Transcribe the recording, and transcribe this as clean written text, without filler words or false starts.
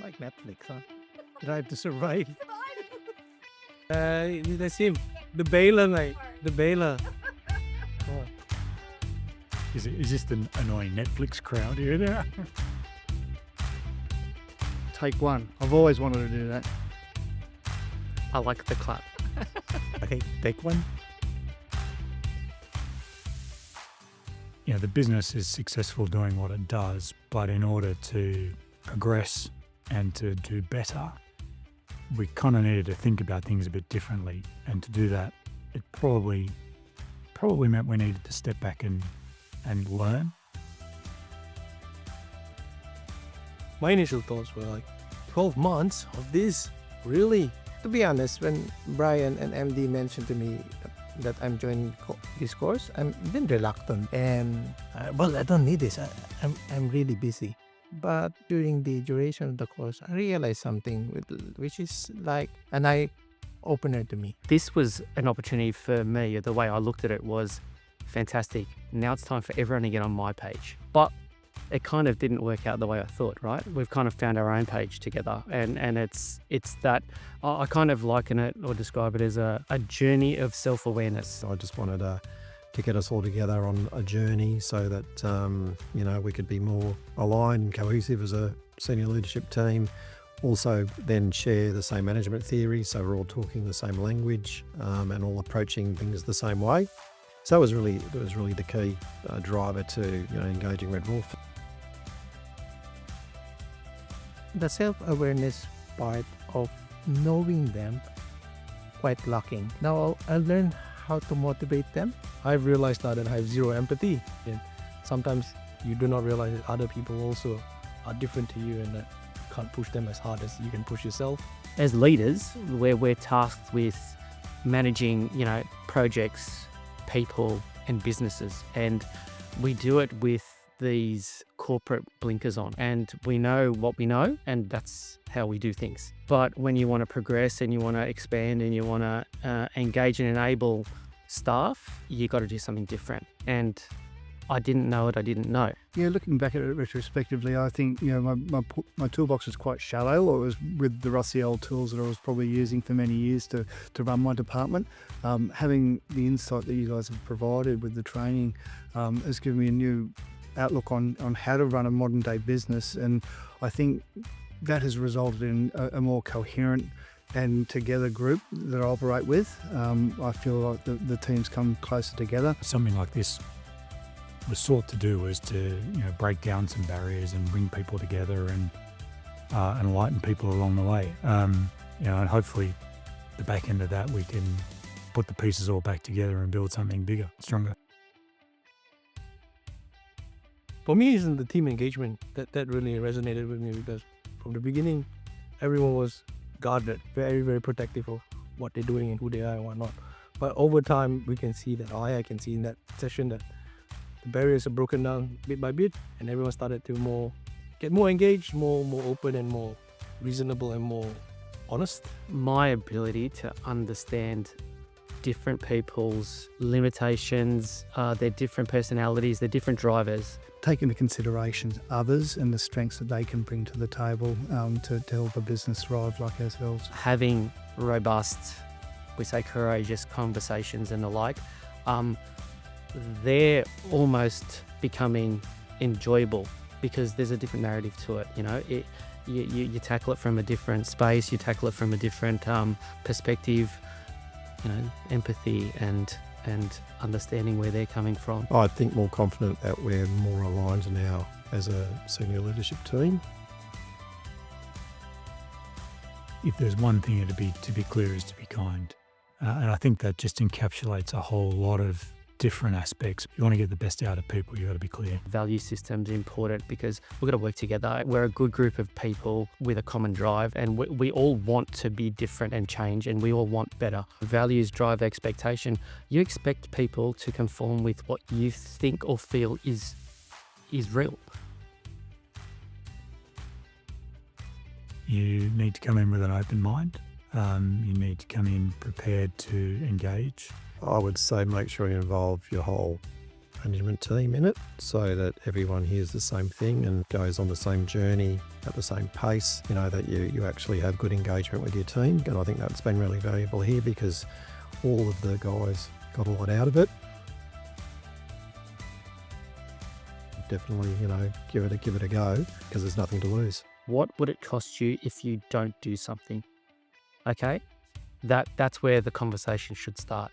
Like Netflix, huh? Drive to Survive. That's him. The Baylor, like the Baylor. Oh. Is this the annoying Netflix crowd here now? Take one. I've always wanted to do that. I like the clap. Okay, take one. You know, the business is successful doing what it does, but in order to progress and to do better, we kind of needed to think about things a bit differently. And to do that, it probably meant we needed to step back and learn. My initial thoughts were like, 12 months of this? Really? To be honest, when Brian and MD mentioned to me that I'm joining this course, I'm been reluctant and, well, I don't need this. I'm really busy. But during the duration of the course, I realized something which is like an eye-opener to me. This was an opportunity for me. The way I looked at it was fantastic. Now it's time for everyone to get on my page. But it kind of didn't work out the way I thought, right? We've kind of found our own page together. And it's that, I kind of liken it or describe it as a journey of self-awareness. I just wanted to get us all together on a journey so that, we could be more aligned and cohesive as a senior leadership team. Also then share the same management theory, so we're all talking the same language and all approaching things the same way. So it was really the key driver to engaging Red Wolf. The self-awareness part of knowing them, quite lacking. Now I learned how to motivate them. I've realized now that I have zero empathy. And sometimes you do not realize that other people also are different to you and that you can't push them as hard as you can push yourself. As leaders, we're tasked with managing, projects, people and businesses. And we do it with these corporate blinkers on, and we know what we know, and that's how we do things. But when you want to progress and you want to expand and you want to engage and enable staff, you got to do something different. And I didn't know it, I didn't know. Yeah, looking back at it retrospectively, I think my toolbox was quite shallow. It was with the rusty old tools that I was probably using for many years to run my department. Having the insight that you guys have provided with the training has given me a new outlook on how to run a modern day business, and I think that has resulted in a more coherent and together group that I operate with. I feel like the teams come closer together. Something like this was sought to do was to break down some barriers and bring people together and enlighten people along the way. And hopefully the back end of that we can put the pieces all back together and build something bigger, stronger. For me, it's the team engagement that really resonated with me, because from the beginning, everyone was guarded, very, very protective of what they're doing and who they are and whatnot. But over time, we can see that, I can see in that session that the barriers are broken down bit by bit, and everyone started to get more engaged, more open and more reasonable and more honest. My ability to understand different people's limitations, their different personalities, their different drivers. Take into consideration others and the strengths that they can bring to the table to help a business thrive like ourselves. Having robust, we say courageous conversations and the like, they're almost becoming enjoyable because there's a different narrative to it. You tackle it from a different space, you tackle it from a different perspective, empathy and understanding where they're coming from. I think more confident that we're more aligned now as a senior leadership team. If there's one thing to be clear is to be kind. And I think that just encapsulates a whole lot of different aspects. If you want to get the best out of people, you've got to be clear. Value systems are important because we've got to work together. We're a good group of people with a common drive, and we all want to be different and change, and we all want better. Values drive expectation. You expect people to conform with what you think or feel is real. You need to come in with an open mind. You need to come in prepared to engage. I would say make sure you involve your whole management team in it so that everyone hears the same thing and goes on the same journey at the same pace, that you actually have good engagement with your team. And I think that's been really valuable here because all of the guys got a lot out of it. Definitely, give it a go because there's nothing to lose. What would it cost you if you don't do something? Okay, that's where the conversation should start.